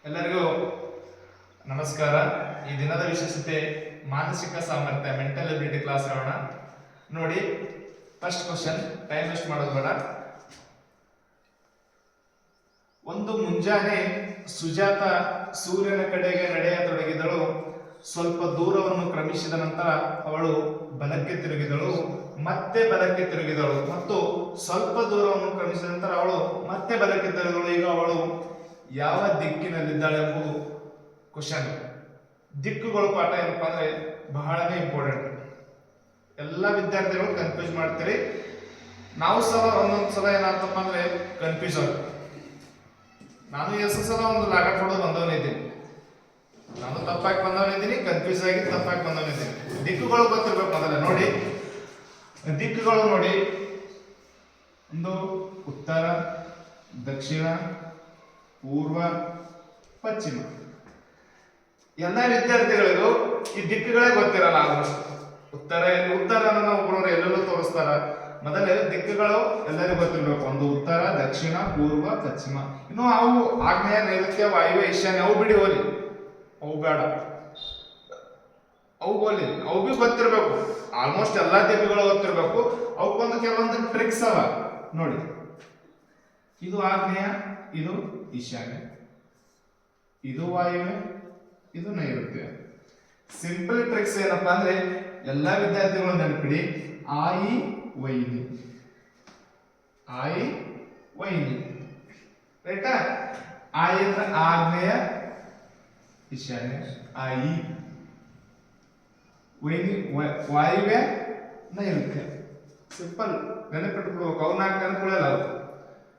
ಎಲ್ಲರಿಗೂ ನಮಸ್ಕಾರ. ಈ ದಿನದ ವಿಶೇಷತೆ ಮಾನಸಿಕ ಸಾಮರ್ಥ್ಯ, ಮೆಂಟಲ್ ಎಬಿಲಿಟಿ ಕ್ಲಾಸ್ ಹೇಳೋಣ. ನೋಡಿ, ಫಸ್ಟ್ ಕ್ವಶನ್, ಟೈಮ್ ವೇಸ್ಟ್ ಮಾಡೋದು ಬೇಡ. ಒಂದು ಮುಂಜಾನೆ ಸುಜಾತ ಸೂರ್ಯನ ಕಡೆಗೆ ನಡೆಯತೊಡಗಿದಳು. ಸ್ವಲ್ಪ ದೂರವನ್ನು ಕ್ರಮಿಸಿದ ನಂತರ ಅವಳು ಬಲಕ್ಕೆ ತಿರುಗಿದಳು, ಮತ್ತೆ ಬಲಕ್ಕೆ ತಿರುಗಿದಳು, ಮತ್ತು ಸ್ವಲ್ಪ ದೂರವನ್ನು ಕ್ರಮಿಸಿದ ನಂತರ ಅವಳು ಮತ್ತೆ ಬಲಕ್ಕೆ ತಿರುಗಿದಳು. ಈಗ ಅವಳು ಯಾವ ದಿಕ್ಕಿನಲ್ಲಿದ್ದಾಳೆ ಎಂಬುದು ಕ್ವಶನ್. ದಿಕ್ಕುಗಳು ಪಾಠ ಏನಪ್ಪಾ ಅಂದ್ರೆ ಬಹಳನೇ ಇಂಪಾರ್ಟೆಂಟ್. ಎಲ್ಲ ವಿದ್ಯಾರ್ಥಿಗಳು ಕನ್ಫ್ಯೂಸ್ ಮಾಡ್ತೀರಿ. ನಾವು ಸಲ ಒಂದೊಂದ್ಸಲ ಏನಾಗ್ತಪ್ಪ ಅಂದ್ರೆ ಕನ್ಫ್ಯೂಸ್ ಆಗುತ್ತೆ. ನಾನು ಎಷ್ಟು ಸಲ ಒಂದು ಲಾಗಟ್ ಹೊಡೆದು ಬಂದವನಿದ್ದೀನಿ, ನಾನು ತಪ್ಪಾಗಿ ಬಂದವನಿದ್ದೀನಿ, ಕನ್ಫ್ಯೂಸ್ ಆಗಿ ತಪ್ಪಾಗಿ ಬಂದವನಿದ್ದೀನಿ. ದಿಕ್ಕುಗಳು ಗೊತ್ತಿರ್ಬೇಕು ಮೊದಲೇ. ನೋಡಿ, ದಿಕ್ಕುಗಳು ನೋಡಿ, ಒಂದು ಉತ್ತರ, ದಕ್ಷಿಣ, ಪೂರ್ವ, ಪಶ್ಚಿಮ. ಎಲ್ಲ ವಿದ್ಯಾರ್ಥಿಗಳಿಗೂ ಈ ದಿಕ್ಕುಗಳೇ ಗೊತ್ತಿರಲ್ಲ. ಆಲ್ಮೋಸ್ಟ್ ಉತ್ತರ ಒಬ್ಬರವರು ಎಲ್ಲೆಲ್ಲೂ ತೋರಿಸ್ತಾರ. ಮೊದಲೇ ದಿಕ್ಕುಗಳು ಎಲ್ಲರಿಗೂ ಗೊತ್ತಿರ್ಬೇಕು. ಒಂದು ಉತ್ತರ, ದಕ್ಷಿಣ, ಪೂರ್ವ, ಪಶ್ಚಿಮ. ಇನ್ನು ಅವು ಆಗ್ನೇಯ, ನೈಋತ್ಯ, ವಾಯುವ್ಯ, ಈಶಾನ್ಯ ಅವು ಬಿಡಿ ಹೋಲಿ, ಅವು ಬೇಡ, ಅವು ಹೋಲಿ, ಅವು ಬಿ ಗೊತ್ತಿರ್ಬೇಕು. ಆಲ್ಮೋಸ್ಟ್ ಎಲ್ಲಾ ದಿಕ್ಕುಗಳು ಗೊತ್ತಿರ್ಬೇಕು. ಅವಕ್ಕೊಂದು ಕೆಲವೊಂದು ಟ್ರಿಕ್ಸ್ ಅವ ನೋಡಿ. ಇದು ಆಗ್ನೇಯ, ಇದು ಈಶಾನ್ಯ, ಇದು ವಾಯುವ್ಯ, ಇದು ನೈಋತ್ಯ. ಸಿಂಪಲ್ ಟ್ರಿಕ್ಸ್ ಏನಪ್ಪಾ ಅಂದ್ರೆ ಎಲ್ಲಾ ವಿದ್ಯಾರ್ಥಿಗಳು ನೆನಪಿಡಿ. ಆಯಿ ವೈನಿ, ಆಯಿ ವೈನಿ, ರೈಟಾ? ಆಯಿ ಅಂದ್ರೆ ಆಗ್ನೇಯ, ಈಶಾನ್ಯ, ಆಯಿ. ವೈನಿ ವಾಯುವ್ಯ, ನೈಋತ್ಯ. ಸಿಂಪಲ್ ನೆನಪಿಟ್ಕೊಳ್ಬೇಕು. ಅವ್ನ ನೆನಪಿಕೊಳ್ಳಲ್ಲ,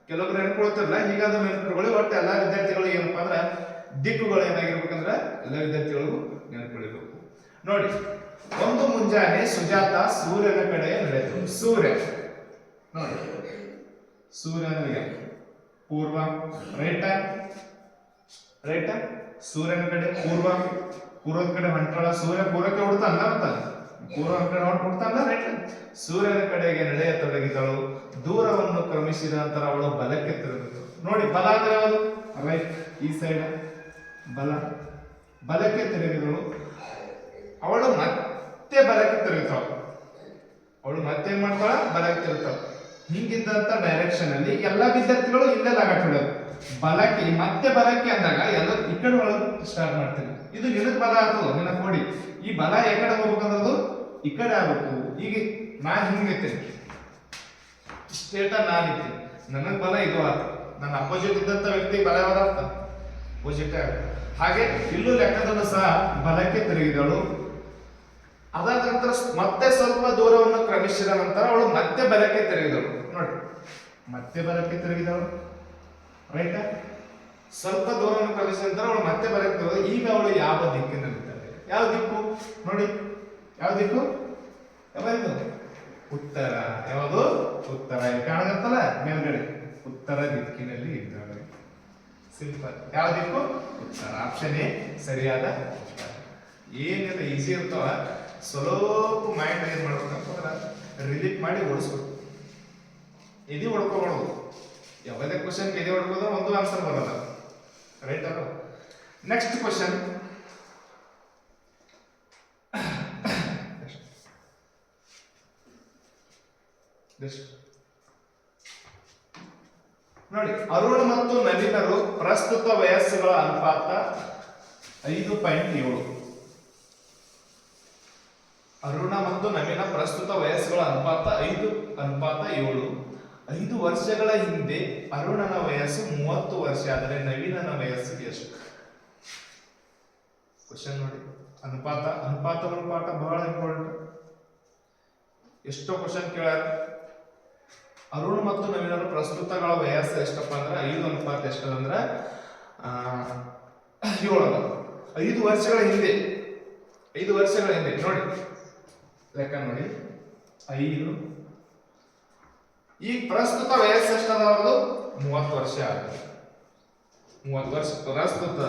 ಕೆಲವೊಬ್ರು ನೆನ್ಕೊಳ್ತಿರಲ್ಲ. ಹೀಗಾದ್ರೂ ನೆನ್ಪಿಟ್ಕೊಳ್ಳಿ. ಒಟ್ಟು ಎಲ್ಲಾ ವಿದ್ಯಾರ್ಥಿಗಳು ಏನಪ್ಪಾ ಅಂದ್ರೆ ದಿಕ್ಕುಗಳು ಏನಾಗಿರ್ಬೇಕಂದ್ರೆ ಎಲ್ಲ ವಿದ್ಯಾರ್ಥಿಗಳಿಗೂ ನೆನಪಿಡಬೇಕು. ನೋಡಿ, ಒಂದು ಮುಂಜಾನೆ ಸುಜಾತ ಸೂರ್ಯನ ಕಡೆ ನಡೆಯಿತು. ಸೂರ್ಯ ನೋಡಿ, ಸೂರ್ಯನಿಗೆ ಪೂರ್ವ, ರೈಟ, ರೈಟ. ಸೂರ್ಯನ ಕಡೆ ಪೂರ್ವ, ಪೂರ್ವದ ಕಡೆ ಹೊಂಟಾಳ. ಸೂರ್ಯ ಪೂರ್ವಕ್ಕೆ ಹೊಡ್ತಾನ, ಮತ್ತ ಪೂರ್ವ ಕಡೆ ಹೊಡ್ತಾನ, ರೈಟ್. ಸೂರ್ಯನ ಕಡೆಗೆ ನಡೆಯತೊಡಗಿದಳು. ದೂರವನ್ನು ಕ್ರಮಿಸಿದ ನಂತರ ಅವಳು ಬಲಕ್ಕೆ ತಿರುಗಿದಳು. ನೋಡಿ, ಬಲ ಅಂದ್ರೆ ಯಾವುದು? ರೈಟ್, ಈ ಸೈಡ್ ಬಲ. ಬಲಕ್ಕೆ ತಿರುಗಿದಳು. ಅವಳು ಮತ್ತೆ ಬಲಕ್ಕೆ ತಿರುಗುತ್ತಾಳ. ಅವಳು ಮತ್ತೆ ಏನ್ ಮಾಡ್ತಾಳ? ಬಲಕ್ಕೆ ತಿರುಗುತ್ತಾಳ. ಹಿಂಗಿದ್ದಂತ ಡೈರೆಕ್ಷನ್ ಅಲ್ಲಿ ಎಲ್ಲಾ ವಿದ್ಯಾರ್ಥಿಗಳು ಇಲ್ಲೇ ಲಾಗಾಟಿಡೋದು. ಬಲಕ್ಕೆ ಮತ್ತೆ ಬಲಕ್ಕೆ ಅಂದಾಗ ಎಲ್ಲ ಈ ಕಡೆ ಒಳಗೆ ಸ್ಟಾರ್ಟ್ ಮಾಡ್ತೀನಿ. ಇದು ನಿನಗ್ ಬಲ ಆಗ್ತದ, ನಿನಗೆ ನೋಡಿ. ಈ ಬಲ ಈ ಕಡೆ ಹೋಗ್ಬೇಕಂದ್ರದು ಈ ಕಡೆ ಆಗ್ಬೇಕು. ಈಗ ನಾನ್ ಹಿಂಗಿರ್ತೀನಿ, ಸ್ಟೇಟ ನಾನ್ ಇರ್ತೀನಿ, ನನಗ್ ಬಲ ಇದು ಆಗ್ತದೆ. ನನ್ನ ಅಪೋಸಿಟ್ ಇದ್ದಂತ ವ್ಯಕ್ತಿ ಬಲ ಯಾವ್ದಾಗ್ತ? ಅಪೋಸಿಟ್ ಆಗುತ್ತೆ. ಹಾಗೆ ಇಲ್ಲೂ ಲೆಕ್ಕದಲ್ಲೂ ಸಹ ಬಲಕ್ಕೆ ತಿರುಗಿದಳು. ಅದಾದ ನಂತರ ಮತ್ತೆ ಸ್ವಲ್ಪ ದೂರವನ್ನು ಕ್ರಮಿಸಿದ ನಂತರ ಅವಳು ಮತ್ತೆ ಬಲಕ್ಕೆ ತಿರುಗಿದಳು. ನೋಡಿ, ಮತ್ತೆ ಬಲಕ್ಕೆ ತಿರುಗಿದಳು, ರೈಟ್. ಸ್ವಲ್ಪ ದೂರವನ್ನು ಕ್ರಮಿಸಿದ ನಂತರ ಅವಳು ಮತ್ತೆ ಬಲಕ್ಕೆ ತಿರುಗಿದಳು. ಈಗ ಅವಳು ಯಾವ ದಿಕ್ಕಿನಲ್ಲಿದ್ದಾಳೆ? ಯಾವ ದಿಕ್ಕು ನೋಡಿ? ಯಾವ ದಿಕ್ಕು? ಯಾವುದು? ಉತ್ತರ. ಯಾವುದು? ಉತ್ತರ. ಇಲ್ಲಿ ಕಾಣಗತ್ತಲ್ಲ ಮೇಲ್ಗಡೆ, ಉತ್ತರ ದಿಕ್ಕಿನಲ್ಲಿ ಇದ್ದಾಳೆ. ಸಿಂಪಲ್. ಯಾವ ದಿಕ್ಕು? ಉತ್ತರ. ಆಪ್ಷನ್ ಎ ಸರಿಯಾದ ಉತ್ತರ. ಏನಿಲ್ಲ, ಈಸಿ ಇರ್ತಾವ. ಸ್ವಲ್ಪ ಮೈಂಡ್ ಏನ್ ಮಾಡ್ಬೇಕಂತಂದ್ರ ರಿಲೀಫ್ ಮಾಡಿ ಓಡಿಸ್ಬೇಕು. ಎದಿ ಹೊಡ್ಕೋಬಾರ್ದು. ಯಾವುದೇ ಕ್ವಶನ್ ಎದಿ ಹೊಡ್ಕೋದ್ರೆ ಒಂದು ಆನ್ಸರ್ ಬರಲ್ಲ, ರೈಟ್ ಅಲ್ಲ? Next question. ನೋಡಿ, ಅರುಣ್ ಮತ್ತು ನವೀನರು ಪ್ರಸ್ತುತ ವಯಸ್ಸುಗಳ ಅನುಪಾತ 5.7. ಅರುಣ ಮತ್ತು ನವೀನ ಪ್ರಸ್ತುತ ವಯಸ್ಸುಗಳ ಅನುಪಾತ 5:7. 5 ವರ್ಷಗಳ ಹಿಂದೆ ಅರುಣನ ವಯಸ್ಸು 30 ವರ್ಷ ಆದರೆ ನವೀನನ ವಯಸ್ಸು ಎಷ್ಟು? ಕ್ವಶನ್ ನೋಡಿ. ಅನುಪಾತಗಳ ಪಾಠ ಬಹಳ ಇಂಪಾರ್ಟೆಂಟ್. ಎಷ್ಟೋ ಕ್ವಶನ್ ಕೇಳ್ಯಾರ. ಅರುಣ್ ಮತ್ತು ನವೀನರ ಪ್ರಸ್ತುತಗಳ ವಯಸ್ಸು ಎಷ್ಟಪ್ಪ ಅಂದ್ರೆ 5 ಎಷ್ಟದಂದ್ರೆ 7. 5 ವರ್ಷಗಳ ಹಿಂದೆ, 5 ವರ್ಷಗಳ ಹಿಂದೆ ನೋಡಿ, ಲೆಕ್ಕ ನೋಡಿ. 5, ಈ ಪ್ರಸ್ತುತ ವಯಸ್ಸು ಎಷ್ಟದ ಅವ್ರದ್ದು? 30 ವರ್ಷ ಆಗುತ್ತೆ. 30 ವರ್ಷ ಪ್ರಸ್ತುತ.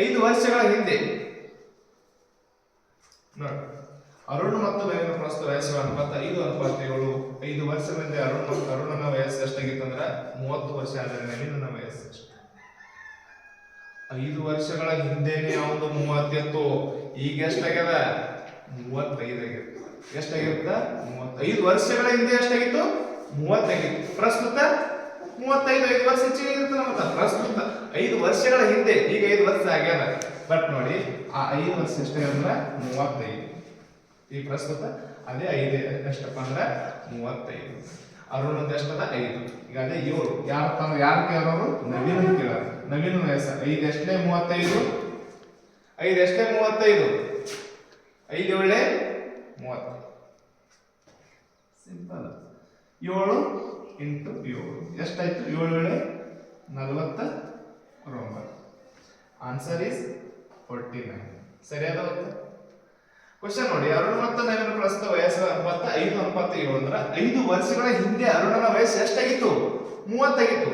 5 ವರ್ಷಗಳ ಹಿಂದೆ ನೋಡಿ, ಅರುಣ್ ಮತ್ತು ನವೀನ ಪ್ರಸ್ತುತ ವಯಸ್ಸುಗಳ ಅನುಪಾತ 5:7. 5 ವರ್ಷಗಳಿಂದ ಅರುಣನ ವಯಸ್ಸು ಎಷ್ಟಾಗಿತ್ತು ಅಂದ್ರೆ 30 ವರ್ಷ. ಆದರೆ ನವೀನನ ವಯಸ್ಸು ಎಷ್ಟು? 5 ವರ್ಷಗಳ ಹಿಂದೆನೆ ಅವನು 30 ಎತ್ತು. ಈಗ ಎಷ್ಟಾಗ್ಯದ? 35 ಆಗ್ಯದ. ಎಷ್ಟಾಗಿರುತ್ತ? 35 ವರ್ಷಗಳ ಹಿಂದೆ ಎಷ್ಟಾಗಿತ್ತು? 30 ಆಗಿತ್ತು. ಪ್ರಸ್ತುತ 35. 5 ವರ್ಷ ಹೆಚ್ಚಿಗೆ ಇರ್ತದೆ. ಮತ್ತೆ ಪ್ರಸ್ತುತ 5 ವರ್ಷಗಳ ಹಿಂದೆ, ಈಗ 5 ವರ್ಷ ಆಗ್ಯದ. ಬಟ್ ನೋಡಿ ಆ 5 ವರ್ಷ ಎಷ್ಟಾಗ್ಯದ? 35. ಈ ಪ್ರಸ್ತುತ ಅದೇ 5 ಎಷ್ಟಪ್ಪ ಅಂದ್ರೆ 35. ಅರುಣದ ಎಷ್ಟದ? 5. ಈಗ ಅದೇ 7. ಯಾರಪ್ಪ ಅಂದ್ರೆ ಯಾರು ಕೇಳೋರು? ನವೀನ ಕೇಳೋರು. ನವೀನ ವಯಸ್ಸ 5 ಎಷ್ಟೇ 35. 5 ಎಷ್ಟೇ 35. 5 7 30. ಸಿಂಪಲ್. 7 ಇಂಟು 7 ಎಷ್ಟಾಯ್ತು? 7 7 49. Answer is 49. ಸರಿಯಾದ ಉತ್ತರ. ಕ್ವಶನ್ ನೋಡಿ, ಅರುಣ ಮತ್ತು ನವೀನ ಪ್ರಸ್ತುತ ವಯಸ್ಸು 5 97 ಅಂದ್ರೆ 5 ವರ್ಷಗಳ ಹಿಂದೆ ಅರುಣನ ವಯಸ್ಸು ಎಷ್ಟಾಗಿತ್ತು? 30 ಆಗಿತ್ತು.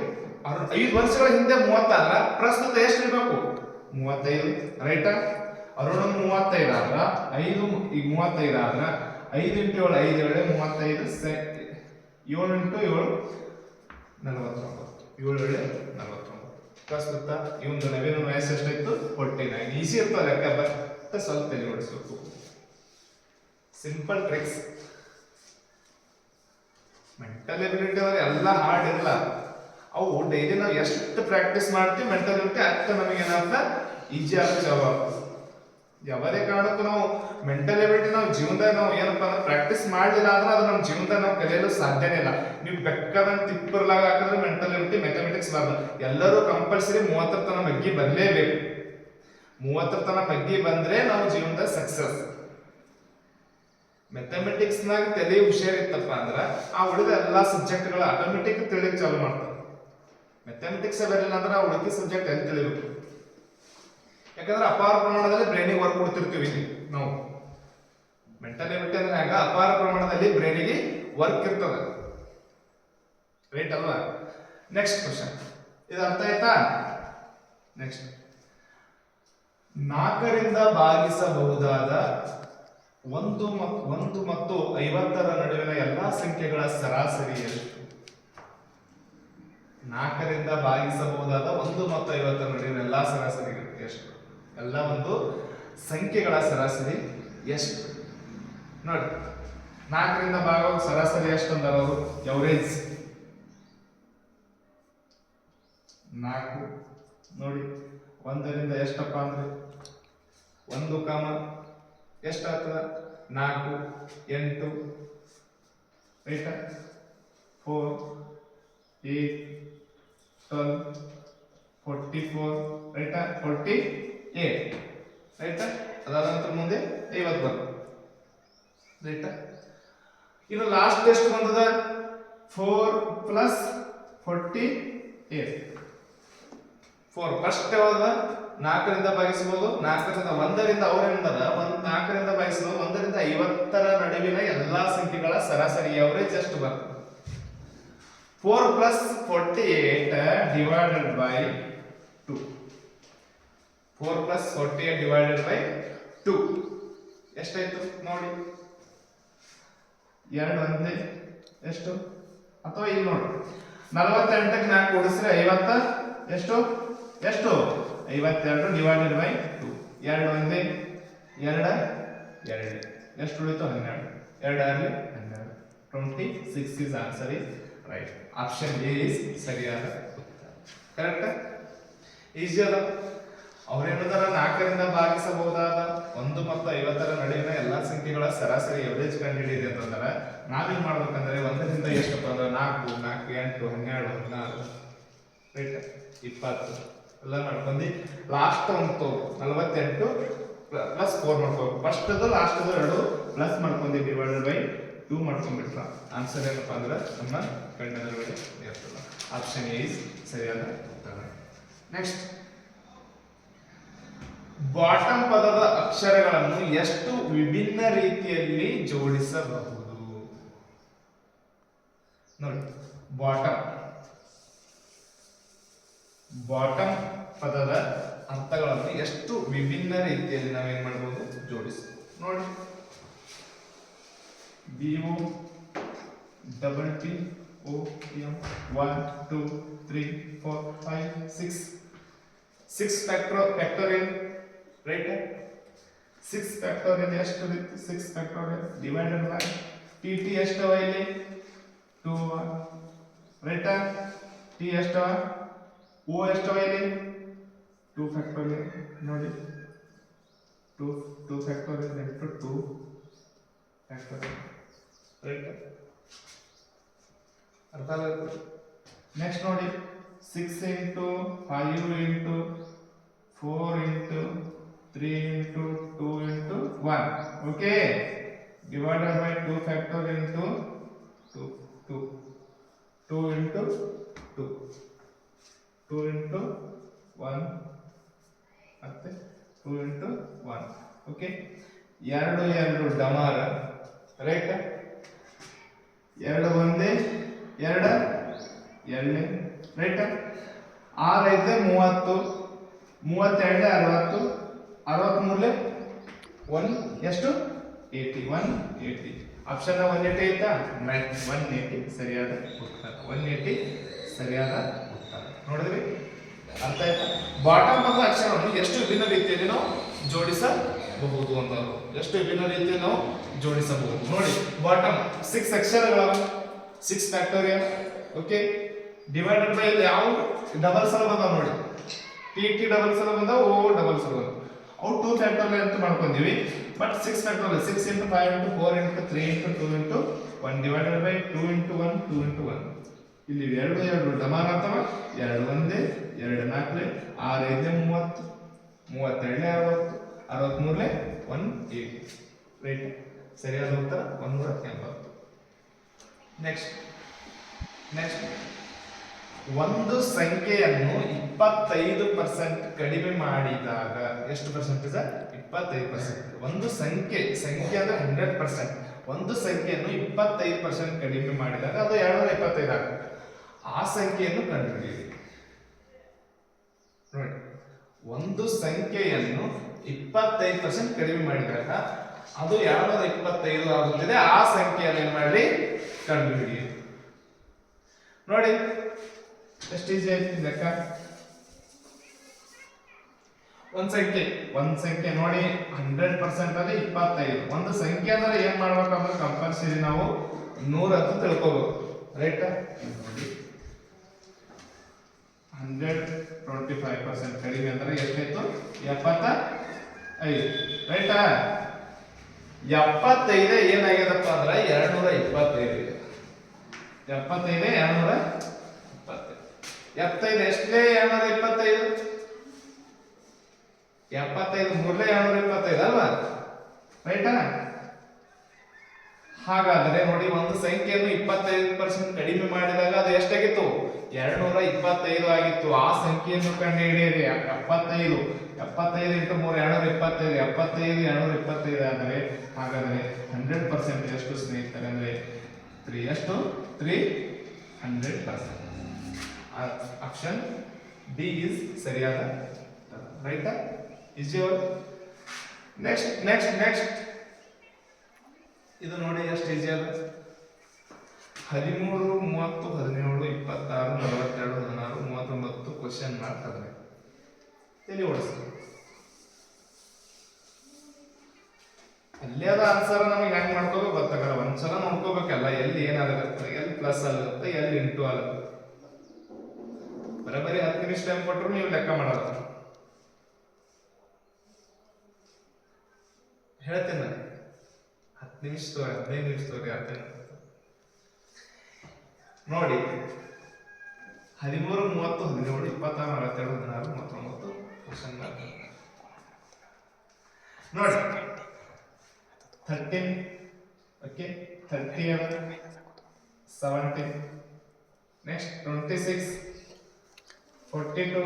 5 ವರ್ಷಗಳ ಹಿಂದೆ 30 ಆದ್ರ ಪ್ರಸ್ತುತ ಎಷ್ಟು ಇರಬೇಕು? 35. ರೈಟಾ? ಅರುಣನ 35 ಆದ್ರ 5 ಈಗ 35 ಆದ್ರ 5 ಇಂಟು 7 5 7 35. 7 ಇಂಟು 7 49. 7 7 49. ಪ್ರಸ್ತುತ ಇವೊಂದು ನವೀನ ವಯಸ್ಸು ಎಷ್ಟಾಯ್ತು? 49. ಈಸಿ ಇರ್ತದೆ ಲೆಕ್ಕ, ಬಟ್ ಸ್ವಲ್ಪ ತಲೆ ಓಡಿಸ್ಬೇಕು. Simple tricks. ಮೆಂಟಲ್ ಎಬಿಲಿಟಿ ಅಂದ್ರೆ ಎಲ್ಲ ಹಾರ್ಡ್ ಇರಲ್ಲ. ಅವು ಡೈಲಿ ನಾವು ಎಷ್ಟು ಪ್ರಾಕ್ಟೀಸ್ ಮಾಡ್ತೀವಿ ಮೆಂಟಲ್ ಎಬಿಲಿಟಿ ಅಷ್ಟ ನಮಗೆ ಏನಾಗ್ತ ಈಜಿ ಆಗ್ತಾವ. ಯಾವುದೇ ಕಾರಣಕ್ಕೂ ನಾವು ಮೆಂಟಲ್ ಎಬಿಲಿಟಿ ನಾವು ಜೀವನದಾಗ ನಾವು ಏನಪ್ಪಾ ಅಂದ್ರೆ ಪ್ರಾಕ್ಟೀಸ್ ಮಾಡಲಿಲ್ಲ ಅಂದ್ರೆ ಅದು ನಮ್ಮ ಜೀವನದಾಗ ನಾವು ಕಲಿಯಲು ಸಾಧ್ಯನೇ ಇಲ್ಲ. ನೀವು ಬೇಕಾದಂತ ತಿಪ್ಪರ್ಲಾಗ ಹಾಕಿದ್ರೆ ಮೆಂಟಲ್ ಎಬಿಲಿಟಿ ಮ್ಯಾಥಮೆಟಿಕ್ಸ್ ಬರಲ್ಲ. ಎಲ್ಲರೂ ಕಂಪಲ್ಸರಿ 30 ತನ ಮಗ್ಗಿ ಬರಲೇಬೇಕು. 30 ತನ ಮಗ್ಗಿ ಬಂದ್ರೆ ನಾವು ಜೀವನದಾಗ ಸಕ್ಸಸ್. ಮ್ಯಾಥಮೆಟಿಕ್ಸ್ ನಾಗ ತಲೆ ಹುಷಾರಿತ್ತಪ್ಪ ಅಂದ್ರ ಆ ಉಳಿದ ಎಲ್ಲಾ ಸಬ್ಜೆಕ್ಟ್ ಗಳು ಆಟೋಮೆಟಿಕ್ ತಿಳಿಯಕ್ ಚಾಲು ಮಾಡ್ತಾರೆ. ಮ್ಯಾಥಮೆಟಿಕ್ಸ್ ಬರಲಿಲ್ಲ ಅಂದ್ರೆ ಆ ಉಳಿದ ಸಬ್ಜೆಕ್ಟ್ ಎಲ್ಲಿ ತಿಳಿಬೇಕು? ಯಾಕಂದ್ರೆ ಅಪಾರ ಪ್ರಮಾಣದಲ್ಲಿ ಬ್ರೈನಿಗೆ ವರ್ಕ್ ಕೊಡ್ತಿರ್ತೀವಿ ನಾವು. ಮೆಂಟಲ್ ಎಬಿಲಿಟಿ ಅಂದ್ರೆ ಆಗ ಅಪಾರ ಪ್ರಮಾಣದಲ್ಲಿ ಬ್ರೈನಿಗೆ ವರ್ಕ್ ಇರ್ತದೆ. ರೈಟ್ ಅಲ್ವಾ? Next question. ಇದು ಅರ್ಥ ಆಯ್ತಾ? ನೆಕ್ಸ್ಟ್, 4ರಿಂದ ಭಾಗಿಸಬಹುದಾದ 1 ಮತ್ತು 50ರ ನಡುವಿನ ಎಲ್ಲಾ ಸಂಖ್ಯೆಗಳ ಸರಾಸರಿ ಎಷ್ಟು? 4ರಿಂದ ಭಾಗಿಸಬಹುದಾದ 1 ಮತ್ತು 50ರ ನಡುವಿನ ಎಲ್ಲಾ ಸರಾಸರಿ ಎಷ್ಟು? ಎಲ್ಲ ಒಂದು ಸಂಖ್ಯೆಗಳ ಸರಾಸರಿ ಎಷ್ಟು? ನೋಡಿ, 4ರಿಂದ ಭಾಗವ ಸರಾಸರಿ ಎಷ್ಟು ಅಂದಾರ ಅವರು? ಎವರೇಜ್ 4. ನೋಡಿ 1ರಿಂದ ಎಷ್ಟಪ್ಪ ಅಂದ್ರೆ 1 ಕಾಮ ಎಷ್ಟಾಗ್ತದ? 4 8 ರೈಟ್? 4 8 12 44 ರೈಟ್? 48 ರೈಟ್? ಅದಾದ ನಂತರ ಮುಂದೆ 50 ಬರ್ತದೆ ರೈಟ್? ಇನ್ನು ಲಾಸ್ಟ್ ಎಷ್ಟು ಬಂದದ? 4 ಪ್ಲಸ್ 48. 4 ಫಸ್ಟ್ ಯಾವ್ದ? 4ರಿಂದ ಭಾಗಿಸಬಹುದು. 4ರಿಂದ 1ರಿಂದ ಅವರೇನದ 4ರಿಂದ ಭಾಗಿಸಬಹುದು. 1ರಿಂದ 50ರ ನಡುವಿನ ಎಲ್ಲಾ ಸಂಖ್ಯೆಗಳ ಸರಾಸರಿ ಎವರೇಜ್ ಎಷ್ಟು ಬರ್ತದೆ? 4 plus 48 divided by 2. 4 plus 48 divided by 2 ಎಷ್ಟಾಯ್ತು ನೋಡಿ? 2 ಒಂದೇ ಎಷ್ಟು? ಅಥವಾ ಇಲ್ಲಿ ನೋಡಿ, 48ಕ್ಕೆ 4 ಕೂಡಿಸಿದ್ರೆ 50 ಎಷ್ಟು? ಎಷ್ಟು? 52 ಡಿವೈಡೆಡ್ ಬೈ 2. 2 ಒಂದೇ 2 2 ಎಷ್ಟು ಉಳಿತು? 12. 2 ಆಗಲಿ 12. 26 is answer is right. Option A is ಸರಿಯಾದ ಉತ್ತರ. ಕರೆಕ್ಟ್? ಈಸಿ ಅದ. ಅವ್ರೇನದಾರ 4ರಿಂದ ಭಾಗಿಸಬಹುದಾದ 1 ಮತ್ತು 50ರ ನಡುವಿನ ಎಲ್ಲಾ ಸಂಖ್ಯೆಗಳ ಸರಾಸರಿ ಎವರೇಜ್ ಕಂಡುಹಿಡಿಯಿರಿ ಅಂತಂದ್ರೆ ನಾವೇನ್ ಮಾಡ್ಬೇಕಂದ್ರೆ 1ರಿಂದ ಎಷ್ಟಪ್ಪ ಅಂದ್ರೆ 4 4 8 12 14 ರೈಟ್ 20 ಎಲ್ಲ ಮಾಡ್ಕೊಂಡು ಲಾಸ್ಟ್ ಒಂದು 48 ಪ್ಲಸ್ 4 ಮಾಡ್ಕೋಬೇಕು. ಫಸ್ಟ್ ಅದು ಲಾಸ್ಟ್ ಅದು ಎರಡು ಪ್ಲಸ್ ಮಾಡ್ಕೊಂಡು ಡಿವೈಡೆಡ್ ಬೈ 2 ಮಾಡ್ಕೊಂಡ್ಬಿಟ್ರ ಆನ್ಸರ್ ಏನಪ್ಪ ಅಂದ್ರೆ ನಮ್ಮ ಕಣ್ಣೆದುರುಗಡೆ ಇರ್ತದೆ. ಆಪ್ಷನ್ ಎ ಇಸ್ ಸರಿಯಾದ ಉತ್ತರ. ನೆಕ್ಸ್ಟ್, ಬಾಟಮ್ ಪದದ ಅಕ್ಷರಗಳನ್ನು ಎಷ್ಟು ವಿಭಿನ್ನ ರೀತಿಯಲ್ಲಿ ಜೋಡಿಸಬಹುದು? ನೋಡಿ, ಬಾಟಮ್ ಪದದ ಅರ್ಥಗಳನ್ನು ಎಷ್ಟು ವಿಭಿನ್ನ ರೀತಿಯಲ್ಲಿ ನಾವೇನ್ ಮಾಡಬಹುದು? ಜೋಡಿಸಬಹುದು. ನೋಡಿ, BOTTOM 1 2 3 4 5 6 6 ಫ್ಯಾಕ್ಟೋರಿಯಲ್ ರೈಟ್ 6 ಫ್ಯಾಕ್ಟೋರಿಯಲ್ ಎಷ್ಟು ರೀತಿ 6 ಫ್ಯಾಕ್ಟೋರಿಯಲ್ ಡಿವೈಡೆಡ್ ಬೈ ಟಿ ಎಷ್ಟವ ಇಲ್ಲಿ 2 ರೈಟ್ ಟಿ ಎಷ್ಟವ ಓ ಎಷ್ಟವ ಇಲ್ಲಿ 2 ಫ್ಯಾಕ್ಟೋರಿಯಲ್ ನೋಡಿ 2 ಫ್ಯಾಕ್ಟೋರಿಯಲ್ into 2 ಫ್ಯಾಕ್ಟೋರಿಯಲ್ ರೈಟ್ ಅರ್ಥ ಆಗುತ್ತೆ ನೆಕ್ಸ್ಟ್ ನೋಡಿ 6 into 5 into 4 into 3 into 2 into 1 okay divided by 2 factorial into 2 into 2 into 1 ಮತ್ತೆ 2 into 1 okay ಎರಡು ಡಮಾರ ರೈಟ್ ಎರಡು ಒಂದೇ ಎರಡು ಎರಡನೇ ರೈಟ್ 6 ಐದಲೆ 30 32 60 63 ಎಷ್ಟು 80 ಆಪ್ಷನ್ 180 ಐತಾ 180 ಸರಿಯಾದ ಉತ್ತರ 180 ಸರಿಯಾದ ಉತ್ತರ ನೋಡಿದ್ರಿ ಅರ್ಥ ಆಯ್ತಾ ಬಾಟಮ್ ಬಂದ ಅಕ್ಷರವನ್ನು ಎಷ್ಟು ವಿಭಿನ್ನ ರೀತಿಯಲ್ಲಿ ನಾವು ಜೋಡಿಸಬಹುದು ಅಂತ ಎಷ್ಟು ವಿಭಿನ್ನ ರೀತಿಯಲ್ಲಿ ನಾವು ಜೋಡಿಸಬಹುದು ನೋಡಿ ಬಾಟಮ್ 6 ಅಕ್ಷರಗಳ 6 ಫ್ಯಾಕ್ಟೋರಿಯಲ್ ಓಕೆ ಡಿವೈಡೆಡ್ ಬೈ ಯಾವ ಡಬಲ್ ಸಲ ಬಂದಾವ ನೋಡಿ ಟಿ ಡಬಲ್ ಸಲ ಬಂದಾವ ಓ ಡಬಲ್ ಸಲ ಬಂದಾವ ಅವು 2 ಫ್ಯಾಕ್ಟೋರಿಯಲ್ ಅಂತ ಮಾಡ್ಕೊಂಡಿವಿ but 6 factorial 6 into 5 into 4 into 3 into 2 into 1 divided by 2 into 1 2 into 1 ಇಲ್ಲಿ ಎರಡು ಡಮಾರ ಅಥವಾ ಎರಡು ಒಂದೇ ಎರಡು ನಾಲ್ಕಲೆ 6 ಐದಲೆ 30 32 60 63 180 ರೈಟ್ ಸರಿಯಾದ ಉತ್ತರ 180 ನೆಕ್ಸ್ಟ್ ಒಂದು ಸಂಖ್ಯೆಯನ್ನು 25% ಕಡಿಮೆ ಮಾಡಿದಾಗ ಎಷ್ಟು ಪರ್ಸೆಂಟೇಜ್ 25% ಒಂದು ಸಂಖ್ಯೆ ಅಂದ್ರೆ 100% ಒಂದು ಸಂಖ್ಯೆಯನ್ನು 25% ಕಡಿಮೆ ಮಾಡಿದಾಗ ಅದು 225 ಆಗುತ್ತೆ ಆ ಸಂಖ್ಯೆಯನ್ನು ಕಂಡುಹಿಡಿಯಿರಿ ನೋಡಿ ಒಂದು ಸಂಖ್ಯೆಯನ್ನು 25% ಕಡಿಮೆ ಮಾಡಿದಾಗ ಅದು 225 ಆಗುತ್ತದೆ ಆ ಸಂಖ್ಯೆಯನ್ನು ಏನು ಮಾಡಿ ಕಂಡುಹಿಡಿಯಿರಿ ನೋಡಿ ಎಷ್ಟು ಈಜಿ ಆಯ್ತು ಲೆಕ್ಕ ಒಂದ್ ಸಂಖ್ಯೆ ನೋಡಿ 100% ಅಲ್ಲಿ 25 ಒಂದು ಸಂಖ್ಯೆ ಅಂದ್ರೆ ಏನ್ ಮಾಡ್ಬೇಕಂದ್ರೆ ಕಂಪಲ್ಸರಿ ನಾವು 100 ಅಂತ ತಿಳ್ಕೋಬೇಕು ರೈಟ್ ನೋಡಿ 125% ಕಡಿಮೆ ಅಂದ್ರೆ ಎಷ್ಟಾಯ್ತು 75 ರೈಟಾ 75 ಏನಾಗ್ಯದಪ್ಪ ಅಂದ್ರೆ 225 75 ಎಷ್ಟೇ 225 75 ಮೂರಲೇ 225 ಅಲ್ವಾ ರೈಟಾ ಹಾಗಾದರೆ ನೋಡಿ ಒಂದು ಸಂಖ್ಯೆಯನ್ನು 25% ಕಡಿಮೆ ಮಾಡಿದಾಗ ಅದು ಎಷ್ಟಾಗಿತ್ತು 225 ಆಗಿತ್ತು ಆ ಸಂಖ್ಯೆಯನ್ನು ಕಂಡುಹಿಡಿಯಿರಿ 75 into 3 225 225 ಆದರೆ ಹಾಗಾದರೆ 100% ಎಷ್ಟು ಸ್ನೇಹಿತರೆ ಅಂದ್ರೆ 3 ಎಷ್ಟು 300% ಆಪ್ಷನ್ ಡಿ ಇಸ್ ಸರಿಯಾದ ರೈಟ್ ಇಸ್ ಯೋರ್ ನೆಕ್ಸ್ಟ್ ಇದು ನೋಡಿ ಎಷ್ಟು ಈಜಿ ಅದ 13 30 17 26 42 16 39 ಕ್ವಶನ್ ಮಾಡ್ತಾರೆ ತಲೆ ಓಡಿಸ್ತಾರೆ ಅಲ್ಲೇ ಅದ ಆನ್ಸರ್ ನಮಗೆ ಹೆಂಗ್ ಮಾಡ್ಕೋಬೇಕು ಗೊತ್ತಾಗಲ್ಲ ಒಂದ್ಸಲ ನೋಡ್ಕೋಬೇಕಲ್ಲ ಎಲ್ಲಿ ಏನಾಗುತ್ತೆ ಎಲ್ಲಿ ಪ್ಲಸ್ ಆಗುತ್ತೆ ಎಲ್ಲಿ ಇಂಟು ಆಗುತ್ತೆ ಬರೀ 10 ನಿಮಿಷ ಟೈಮ್ ಕೊಟ್ಟರು ನೀವು ಲೆಕ್ಕ ಮಾಡಲ್ಲ ಹೇಳ್ತೇನೆ ನಾನು 10 ನಿಮಿಷ 15 ನಿಮಿಷ ಹೇಳ್ತೇನೆ ನೋಡಿ 13 30 17 26 42 16 39 ಕ್ವಶನ್ ನೋಡಿ 13 ಓಕೆ 30 17 ನೆಕ್ಸ್ಟ್ 26 42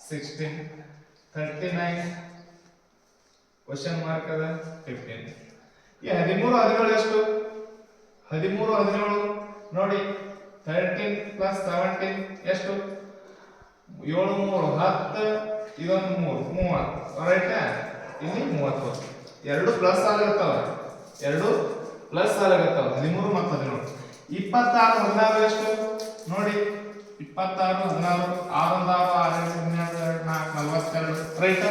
16 39 ಕ್ವಶನ್ ಮಾರ್ಕ್ ಅದ 15 ಈ 13 17 ಎಷ್ಟು 13 17 ನೋಡಿ 13 ಪ್ಲಸ್ 17 ಎಷ್ಟು 7 3 10 ಇದೊಂದು 3 30 ರೈಟ್ ಇಲ್ಲಿ 30 ಎರಡು ಪ್ಲಸ್ ಆಗಿರ್ತಾವ 13 ಮತ್ತು 17 26 16 ಎಷ್ಟು ನೋಡಿ 26 16 6 1 6 6 12 ರೈಟ್.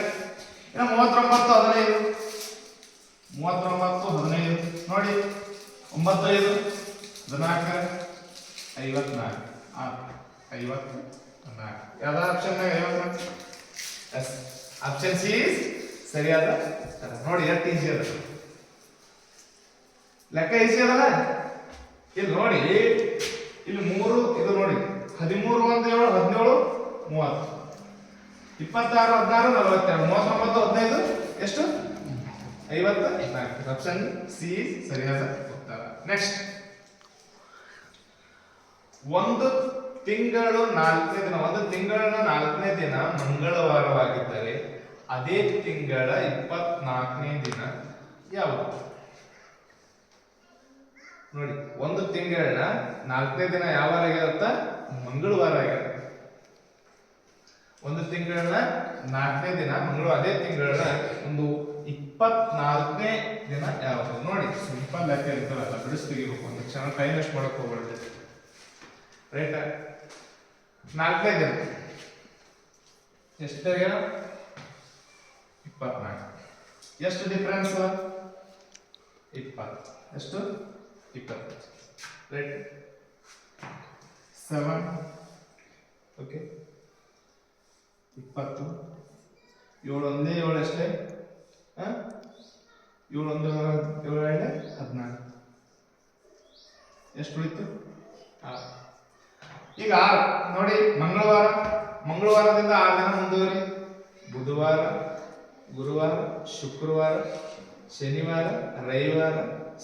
ಇನ್ನು 39 15 39 15 ನೋಡಿ 9 5 14 54 54 ಯಾವ್ದು option 54? Yes, option C is ಸರಿಯಾದ ಉತ್ತರ. ನೋಡಿ ಎಷ್ಟು ಈಸಿ ಅದ ಲೆಕ್ಕ, ಈಸಿ ಅದಲ್ಲ. ಇಲ್ಲಿ ನೋಡಿ, ಇಲ್ಲಿ 3 ಇದು ನೋಡಿ 13 1 7 17 30 26 16 42 39 15 ಎಷ್ಟು 54. ಆಪ್ಷನ್ ಸಿ ಸರಿಯಾದ ಉತ್ತರ. ನೆಕ್ಸ್ಟ್, ಒಂದು ತಿಂಗಳು 4ನೇ ದಿನ, ಒಂದು ತಿಂಗಳ 4ನೇ ದಿನ ಮಂಗಳವಾರವಾಗಿದ್ದರೆ ಅದೇ ತಿಂಗಳ 24ನೇ ದಿನ ಯಾವುದು? ನೋಡಿ, ಒಂದು ತಿಂಗಳ 4ನೇ ದಿನ ಯಾವ ವಾರ ಆಗಿರುತ್ತ? ಮಂಗಳವಾರ ಆಗಿರುತ್ತೆ. ಒಂದು ತಿಂಗಳ 4ನೇ ದಿನ ಮಂಗಳವಾರ, ಅದೇ ತಿಂಗಳ ಒಂದು 24ನೇ ದಿನ ಯಾವುದು? ನೋಡಿ, ಸಿಂಪಲ್ ಲೆಕ್ಕ ಇರ್ತಾರಲ್ಲ, ಬಿಡಿಸಿ ತೆಗಿಬೇಕು. ಒಂದು ಕ್ಷಣ ಟೈಮ್ ವೇಸ್ಟ್ ಮಾಡಕ್ ಹೋಗ್ಬಾರ್ದು. ರೈಟ್, 4ನೇ ದಿನ ಎಷ್ಟಾಗ? 24. ಎಷ್ಟು ಡಿಫರೆನ್ಸ್? 20. ಎಷ್ಟು? 20. ರೈಟ್, 7 ಓಕೆ 20 7 ಒಂದೇ 7 ಅಷ್ಟೇ. 7 1 7 2 14. ಎಷ್ಟು ಉಳಿತು? 6. ಈಗ 6 ನೋಡಿ, ಮಂಗಳವಾರದಿಂದ 6 ದಿನ ಮುಂದುವರಿ. ಬುಧವಾರ, ಗುರುವಾರ, ಶುಕ್ರವಾರ, ಶನಿವಾರ, ರವಿವಾರ,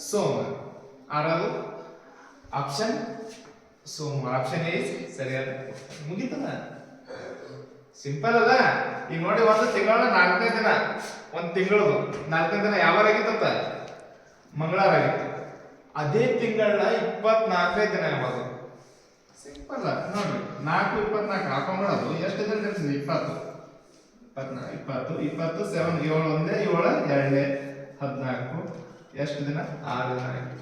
ಸೋಮವಾರ. 6 ಆಪ್ಷನ್ ಸೋಮವಾರ. ಆಪ್ಷನ್ ಎ ಸರಿಯಾದ. ಮುಗಿತದ, ಸಿಂಪಲ್ ಅಲ್ಲ. ಈಗ ನೋಡಿ, ಒಂದು ತಿಂಗಳ 4ನೇ ದಿನ, ಒಂದು ತಿಂಗಳು 4ನೇ ದಿನ ಯಾವಾಗ ಆಗಿತ್ತ? ಮಂಗಳವಾರ ಆಗಿತ್ತು. ಅದೇ ತಿಂಗಳ 24ನೇ ದಿನ ಯಾವಾಗ? ಸಿಂಪಲ್ ನೋಡ್ರಿ, 4 24 ಹಾಕೊಂಡ್ಬಿಡೋದು. ಎಷ್ಟು ದಿನ ಇರ್ತದೆ? 20 24 20 20 7 7 ಒಂದೇ 7 2 14. ಎಷ್ಟು ದಿನ? 6 ದಿನ ಆಯ್ತು.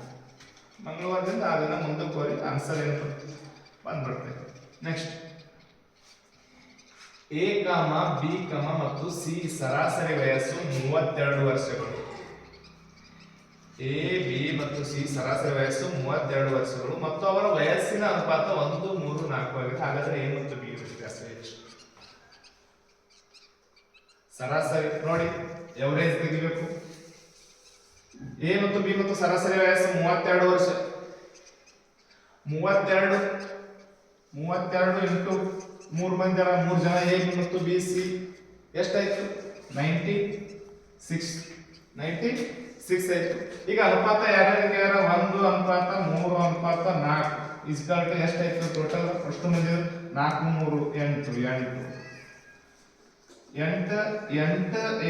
ಮಂಗಳವಾರದಿಂದ 6 ದಿನ ಮುಂದಕ್ಕೆ ಹೋಗಿ ಆನ್ಸರ್ ಏನು ಬಂದ್ಬಿಡ್ತೇವೆ. ನೆಕ್ಸ್ಟ್, ಎ ಕಾಮ ಬಿ ಕಾಮ ಮತ್ತು ಸಿ ಸರಾಸರಿ ವಯಸ್ಸು 32 ವರ್ಷಗಳು. ಎ ಬಿ ಮತ್ತು ಸಿ ಸರಾಸರಿ ವಯಸ್ಸು 32 ವರ್ಷಗಳು ಮತ್ತು ಅವರ ವಯಸ್ಸಿನ ಅನುಪಾತ 1 3 4 ಆಗಿದೆ. ಹಾಗಾದ್ರೆ ಎ ಮತ್ತು ಬಿ ವ್ಯತ್ಯಾಸ ಎಷ್ಟು? ಸರಾಸರಿ ನೋಡಿ, ಎವರೇಜ್ ತೆಗಿಬೇಕು. ಎ ಮತ್ತು ಬಿ ಮತ್ತು ಸರಾಸರಿ ವಯಸ್ಸು 32 ವರ್ಷ. 32 ಇಂಟು 3 ಮಂದಿ 3 ಜನ ಎ ಮತ್ತು ಬಿ ಸಿ ಎಷ್ಟಾಯ್ತು? 96 ಆಯ್ತು. ಈಗ ಅನುಪಾತ 2 1 ಅನುಪಾತ 3 ಅನುಪಾತ 4 ಇಸ್ಕಾಲ್ ಟು ಎಷ್ಟಾಯ್ತು? ಟೋಟಲ್ ಎಷ್ಟು ಮಂದಿ? 4 3 8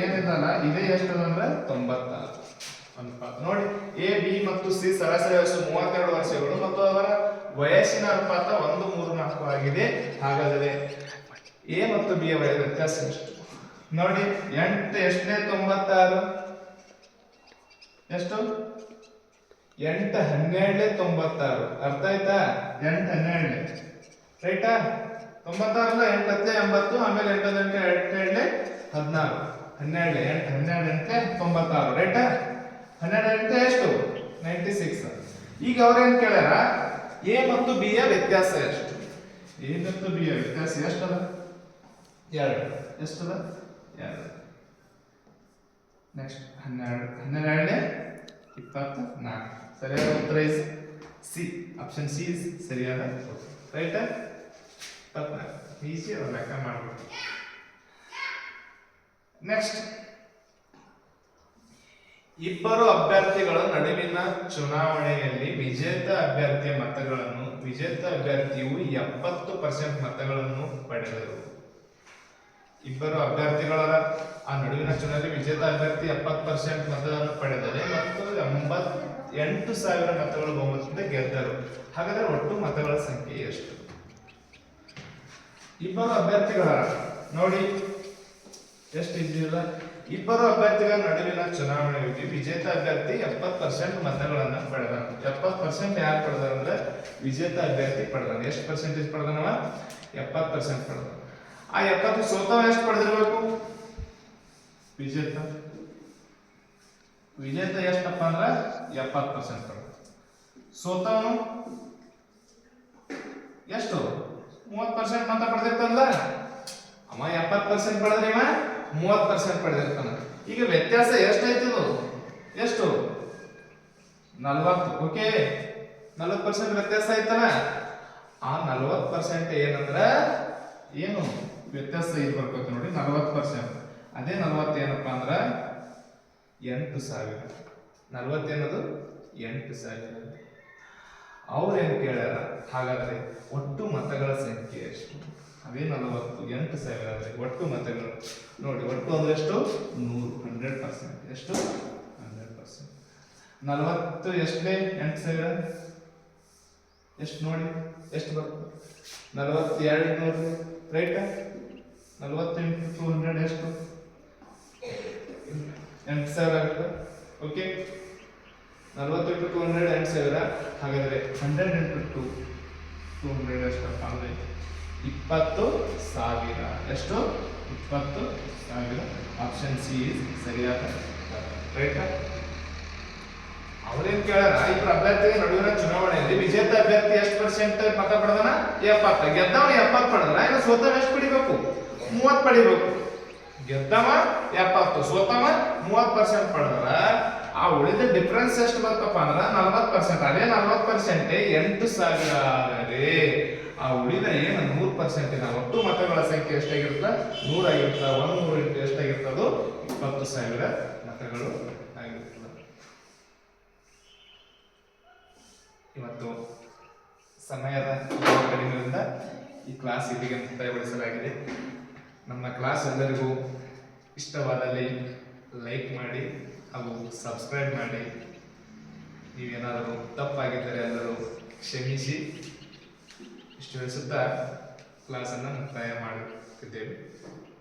ಏನಿದಲ್ಲ ಇದೇ ಎಷ್ಟು ಅಂದ್ರೆ 96 ಅನುಪಾತ. ನೋಡಿ, ಎ ಬಿ ಮತ್ತು ಸಿ ಸರಾಸರಿ ವಯಸ್ಸು 32 ವರ್ಷಗಳು ಮತ್ತು ಅವರ ವಯಸ್ಸಿನ ಅನುಪಾತ 1 3 4 ಆಗಿದೆ. ಹಾಗಾದರೆ ಎ ಮತ್ತು ಬಿ ಯ ವ್ಯತ್ಯಾಸ ಎಷ್ಟು? ನೋಡಿ, 8 ಎಷ್ಟನೇ 96 ಎಷ್ಟು? 8 12 96. ಅರ್ಥ ಆಯ್ತಾ? 8 12 ರೈಟಾ? 96 8 80. ಆಮೇಲೆ 8 8 16 12 8 12 96 ರೈಟಾ? 12 ಎಷ್ಟು? 96. ಈಗ ಅವ್ರೇನ್ ಕೇಳ್ಯಾರ? ಎ ಮತ್ತು ಬಿ ಯ ವ್ಯತ್ಯಾಸ ಎಷ್ಟು? ಎ ಮತ್ತು ಬಿ ಯ ವ್ಯತ್ಯಾಸ ಎಷ್ಟದ? 2. ಎಷ್ಟದ? 2. ನೆಕ್ಸ್ಟ್ 12 24. ಸರಿಯಾದ ಉತ್ತರ is C. Option C is ಸರಿಯಾದ ರೈಟ್. 24 ಈಸಿ ಅದ, ಲೆಕ್ಕ ಮಾಡಬೇಕು. ನೆಕ್ಸ್ಟ್, ಇಬ್ಬರು ಅಭ್ಯರ್ಥಿಗಳ ನಡುವಿನ ಚುನಾವಣೆಯಲ್ಲಿ ವಿಜೇತ ಅಭ್ಯರ್ಥಿಯ ಮತಗಳನ್ನು ವಿಜೇತ ಅಭ್ಯರ್ಥಿಯು 70% ಮತಗಳನ್ನು ಪಡೆದರು. ಇಬ್ಬರು ಅಭ್ಯರ್ಥಿಗಳ ಆ ನಡುವಿನ ಚುನಾವಣೆಯಲ್ಲಿ ವಿಜೇತ ಅಭ್ಯರ್ಥಿ 70% ಮತಗಳನ್ನು ಪಡೆದರೆ ಮತ್ತು 88,000 ಮತಗಳು ಬಹುಮತದಿಂದ ಗೆದ್ದರು. ಹಾಗಾದರೆ ಒಟ್ಟು ಮತಗಳ ಸಂಖ್ಯೆ ಎಷ್ಟು? ಇಬ್ಬರು ಅಭ್ಯರ್ಥಿಗಳ ನೋಡಿ ಎಷ್ಟು ಇದೆಯಲ್ಲ, ಇಬ್ಬರು ಅಭ್ಯರ್ಥಿಗಳ ನಡುವಿನ ಚುನಾವಣೆಯಲ್ಲಿ ವಿಜೇತ ಅಭ್ಯರ್ಥಿ 70% ಮತಗಳನ್ನು ಪಡೆದ. 70% ಯಾರು ಪಡೆದ ಅಂದ್ರೆ ವಿಜೇತ ಅಭ್ಯರ್ಥಿ ಪಡೆದ. ಎಷ್ಟು ಪರ್ಸೆಂಟೇಜ್ ಪಡೆದನವ? 70% ಪಡೆದ. ಆ 70 ಸೋತವ ಎಷ್ಟು ಪಡೆದಿರಬೇಕು? ವಿಜೇತ ವಿಜೇತ ಎಷ್ಟಪ್ಪ ಅಂದ್ರ 70% ಪಡೆದ. ಸೋತವನು ಎಷ್ಟು 30% ಮತ ಪಡೆದಿರ್ತಾನಲ್ಲ, ಅವ 70% ಪಡೆದ್ರೆ ಇವ 30% ಪಡೆದಿರ್ತಾನ. ಈಗ ವ್ಯತ್ಯಾಸ ಎಷ್ಟಾಯ್ತದು, ಎಷ್ಟು 40. ಓಕೆ, 40% ವ್ಯತ್ಯಾಸ ಆಯ್ತಲ್ಲ. ಆ 40% ಏನಂದ್ರ ಏನು ವ್ಯತ್ಯಾಸ ಇದು ಬರ್ಬೇಕು ನೋಡಿ, 40%. ಅದೇ 40 ಏನಪ್ಪ ಅಂದ್ರ 8,000. 40 ಏನದು 8,000. ಅವ್ರೇನು ಕೇಳ್ಯಾರ, ಹಾಗಾದ್ರೆ ಒಟ್ಟು ಮತಗಳ ಸಂಖ್ಯೆ ಎಷ್ಟು? ಅದೇ 40, 8,000 ಆದ್ರೆ ಒಟ್ಟು ಮತಗಳು ನೋಡಿ, ಒಟ್ಟು ಅಂದ್ರೆ ಎಷ್ಟು 100%. ಎಷ್ಟು 100%. 40 ಎಷ್ಟೇ 8,000 ಎಷ್ಟು ನೋಡಿ, ಎಷ್ಟು ಬರ್ತದೆ 42 ರೈಟ್. 40 × 200 ಎಷ್ಟು 8,000 ಆಗುತ್ತೆ. ಓಕೆ, 40 × 200 8,000. ಹಾಗಾದ್ರೆ 100 × 200 ಎಷ್ಟಪ್ಪ ಅಂದ್ರೆ 20,000. ಎಷ್ಟು 20,000. ಆಪ್ಷನ್ ಸಿ ಇಸ್ ಸರಿಯಾದ ರೈಟ್. ಅವ್ರೇನ್ ಕೇಳಾರ, ಇಬ್ಬರು ಅಭ್ಯರ್ಥಿಗಳ ನಡುವಿನ ಚುನಾವಣೆಯಲ್ಲಿ ವಿಜೇತ ಅಭ್ಯರ್ಥಿ ಎಷ್ಟು % ಮತ ಪಡೆದನ 70. ಗೆದ್ದವ 70 ಪಡೆದ್ರ, ಇನ್ನು ಸೋತವ ಎಷ್ಟು ಪಡಿಬೇಕು 30 ಪಡಿಬೇಕು. ಗೆದ್ದವ 70, ಸೋತವ 30% ಪಡೆದ್ರ ಆ ಉಳಿದ ಡಿಫರೆನ್ಸ್ ಎಷ್ಟು ಬರ್ತಪ್ಪ ಅಂದ್ರ 40%. ಅದೇ 40% 8,000 ಆದರೆ ಆ ಉಳಿದ ಏನು 100% ಇದೆ, ಒಟ್ಟು ಮತಗಳ ಸಂಖ್ಯೆ ಎಷ್ಟಾಗಿರುತ್ತ 100 ಆಗಿರುತ್ತ. 100 ಇಂಟು ಎಷ್ಟಾಗಿರ್ತದೋ 20,000 ಮತಗಳು ಆಗಿರ್ತದೆ. ಇವತ್ತು ಸಮಯದ ಕಡಿಮೆಯಿಂದ ಈ ಕ್ಲಾಸ್ ಇಲ್ಲಿಗೆ ಮುಕ್ತಾಯಗೊಳಿಸಲಾಗಿದೆ. ನಮ್ಮ ಕ್ಲಾಸ್ ಎಲ್ಲರಿಗೂ ಇಷ್ಟವಾದಲ್ಲಿ ಲೈಕ್ ಮಾಡಿ ಹಾಗೂ ಸಬ್ಸ್ಕ್ರೈಬ್ ಮಾಡಿ. ನೀವೇನಾದರೂ ತಪ್ಪಾಗಿದ್ದರೆ ಎಲ್ಲರೂ ಕ್ಷಮಿಸಿ. ಇಷ್ಟು ತಿಳಿಸುತ್ತಾ ಕ್ಲಾಸನ್ನು ಮುಕ್ತಾಯ ಮಾಡುತ್ತಿದ್ದೇವೆ.